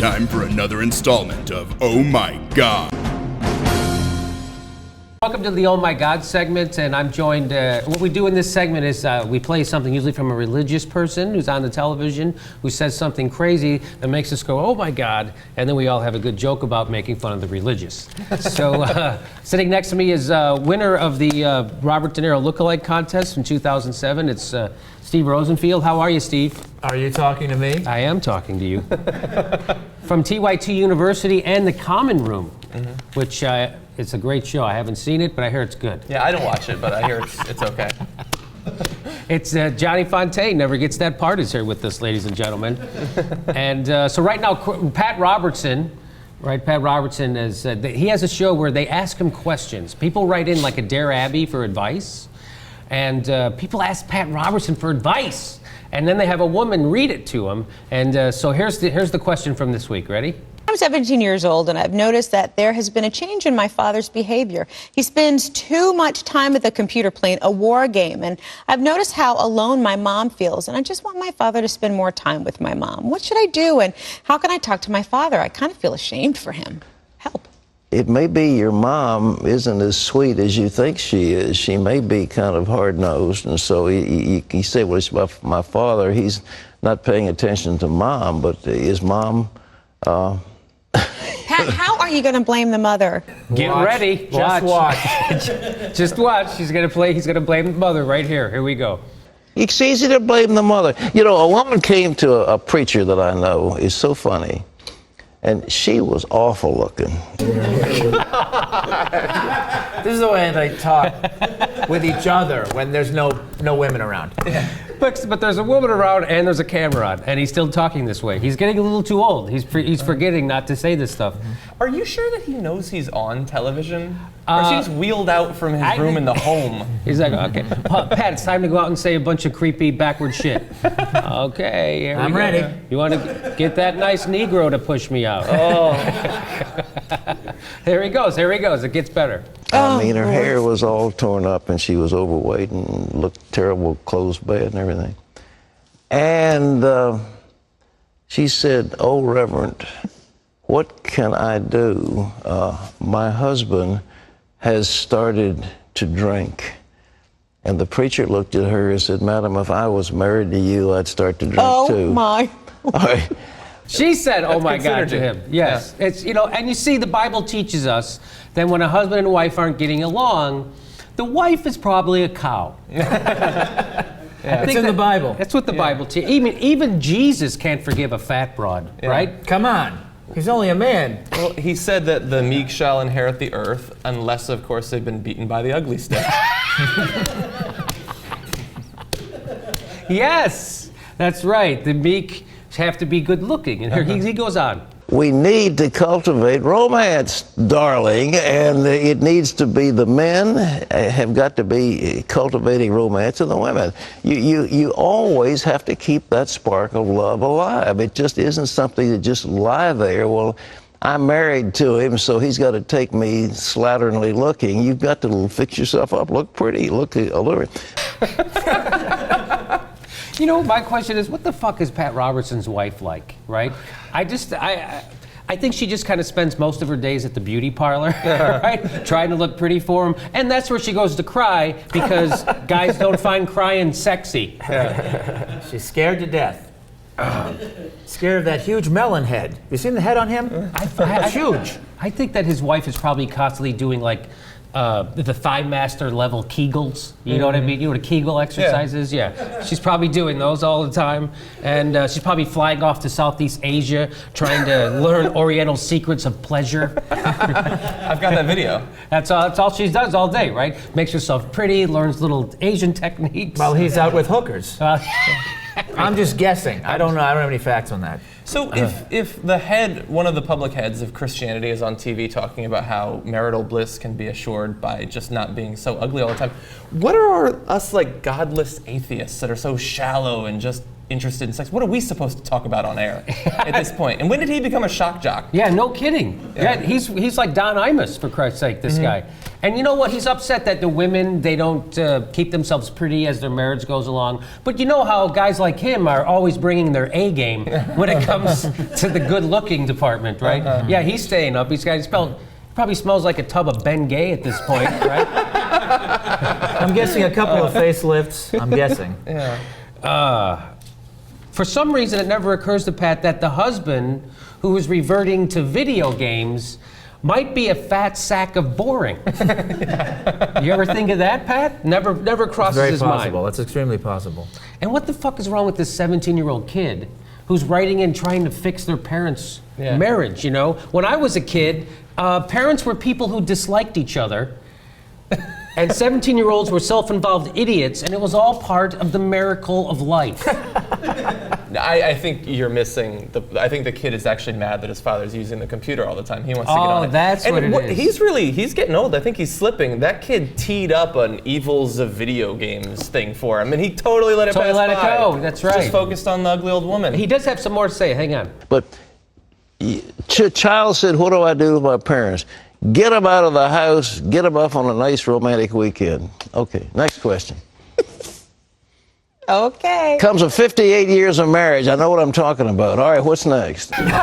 time for another installment of Oh My God. Welcome to the Oh My God segment, and I'm joined, what we do in this segment is we play something usually from a religious person who's on the television, who says something crazy that makes us go, oh my God, and then we all have a good joke about making fun of the religious. So sitting next to me is winner of the Robert De Niro lookalike contest from 2007. It's Steve Rosenfield. How are you, Steve? Are you talking to me? I am talking to you. From TYT University and The Common Room, which it's a great show. I haven't seen it, but I hear it's good. Yeah, I don't watch it, but I hear it's okay. It's Johnny Fontaine never gets that part is here with us, ladies and gentlemen. And so right now, Pat Robertson is, he has a show where they ask him questions. People write in like a Dare Abby for advice, and people ask Pat Robertson for advice, and then they have a woman read it to him. And so here's the question from this week. Ready? I'm 17 years old, and I've noticed that there has been a change in my father's behavior. He spends too much time at the computer playing a war game, and I've noticed how alone my mom feels, and I just want my father to spend more time with my mom. What should I do, and how can I talk to my father? I kind of feel ashamed for him. Help. It may be your mom isn't as sweet as you think she is. She may be kind of hard-nosed, and so you say, well, it's my father. He's not paying attention to mom, but is mom... Pat, how are you going to blame the mother? Get ready. Just watch. Just watch. He's going to blame the mother right here. Here we go. It's easy to blame the mother. You know, a woman came to a preacher that I know. It's so funny. And she was awful looking. This is the way they talk with each other when there's no women around. Yeah. But there's a woman around and there's a camera on, and he's still talking this way. He's getting a little too old. He's forgetting not to say this stuff. Are you sure that he knows he's on television? Or she's wheeled out from his room in the home? He's like, okay, Pat, it's time to go out and say a bunch of creepy backward shit. Okay, here I'm we go. ready. You want to get that nice Negro to push me out? Oh. Here he goes. It gets better. I mean, her hair was all torn up, and she was overweight and looked terrible, closed bed and everything. And she said, "Oh, Reverend, what can I do? My husband has started to drink." And the preacher looked at her and said, "Madam, if I was married to you, I'd start to drink too." Oh, my. All right. She said, "Oh my God," to him. Yes, Yeah. it's and you see, the Bible teaches us that when a husband and wife aren't getting along, the wife is probably a cow. It's in the Bible. That's what the Bible teaches. Even Jesus can't forgive a fat broad, right? Come on. He's only a man. Well, he said that the meek shall inherit the earth, unless, of course, they've been beaten by the ugly stick. Yes, that's right. The meek have to be good looking. And here he goes on. We need to cultivate romance, darling, and it needs to be the men have got to be cultivating romance, and the women. You always have to keep that spark of love alive. It just isn't something that just lie there. Well, I'm married to him, so he's got to take me slatternly looking. You've got to fix yourself up, look pretty, look alluring. You know, my question is, what the fuck is Pat Robertson's wife like, right? I think she just kind of spends most of her days at the beauty parlor, right? Trying to look pretty for him. And that's where she goes to cry because guys don't find crying sexy. She's scared to death. Scared of that huge melon head. You seen the head on him? It's huge. I think that his wife is probably constantly doing like the Thigh Master level Kegels. You know what I mean? You know what a Kegel exercise is? Yeah. She's probably doing those all the time. And she's probably flying off to Southeast Asia trying to learn Oriental secrets of pleasure. I've got that video. That's all she does all day, right? Makes herself pretty, learns little Asian techniques. Well, he's out with hookers. I'm just guessing. I don't know. I don't have any facts on that. So if the head, one of the public heads of Christianity is on TV talking about how marital bliss can be assured by just not being so ugly all the time, what are us like godless atheists that are so shallow and just interested in sex. What are we supposed to talk about on air at this point? And when did he become a shock jock? Yeah, no kidding. Yeah, he's like Don Imus, for Christ's sake, this guy. And you know what? He's upset that the women, they don't keep themselves pretty as their marriage goes along. But you know how guys like him are always bringing their A game when it comes to the good-looking department, right? Yeah, he's staying up. He probably smells like a tub of Ben Gay at this point, right? I'm guessing a couple of facelifts. I'm guessing. For some reason, it never occurs to Pat that the husband who is reverting to video games might be a fat sack of boring. You ever think of that, Pat? Never crosses his mind. Very possible. That's extremely possible. And what the fuck is wrong with this 17-year-old kid who's writing in trying to fix their parents' marriage, you know? When I was a kid, parents were people who disliked each other. And 17-year-olds were self-involved idiots, and it was all part of the miracle of life. I think you're missing I think the kid is actually mad that his father's using the computer all the time. He wants to get on it. Oh, that's what it is. He's getting old. I think he's slipping. That kid teed up an evils of video games thing for him, and he totally let it pass by. Totally let it go. That's right. Just focused on the ugly old woman. He does have some more to say. Hang on. But child said, what do I do with my parents? Get them out of the house, get them off on a nice romantic weekend. Okay, next question. Okay. Comes with 58 years of marriage. I know what I'm talking about. All right, what's next? Move it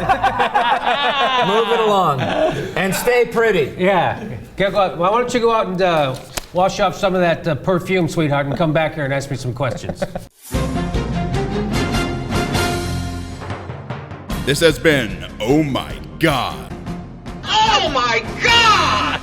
along. And stay pretty. Yeah. Why don't you go out and wash off some of that perfume, sweetheart, and come back here and ask me some questions. This has been Oh My God. Oh my God!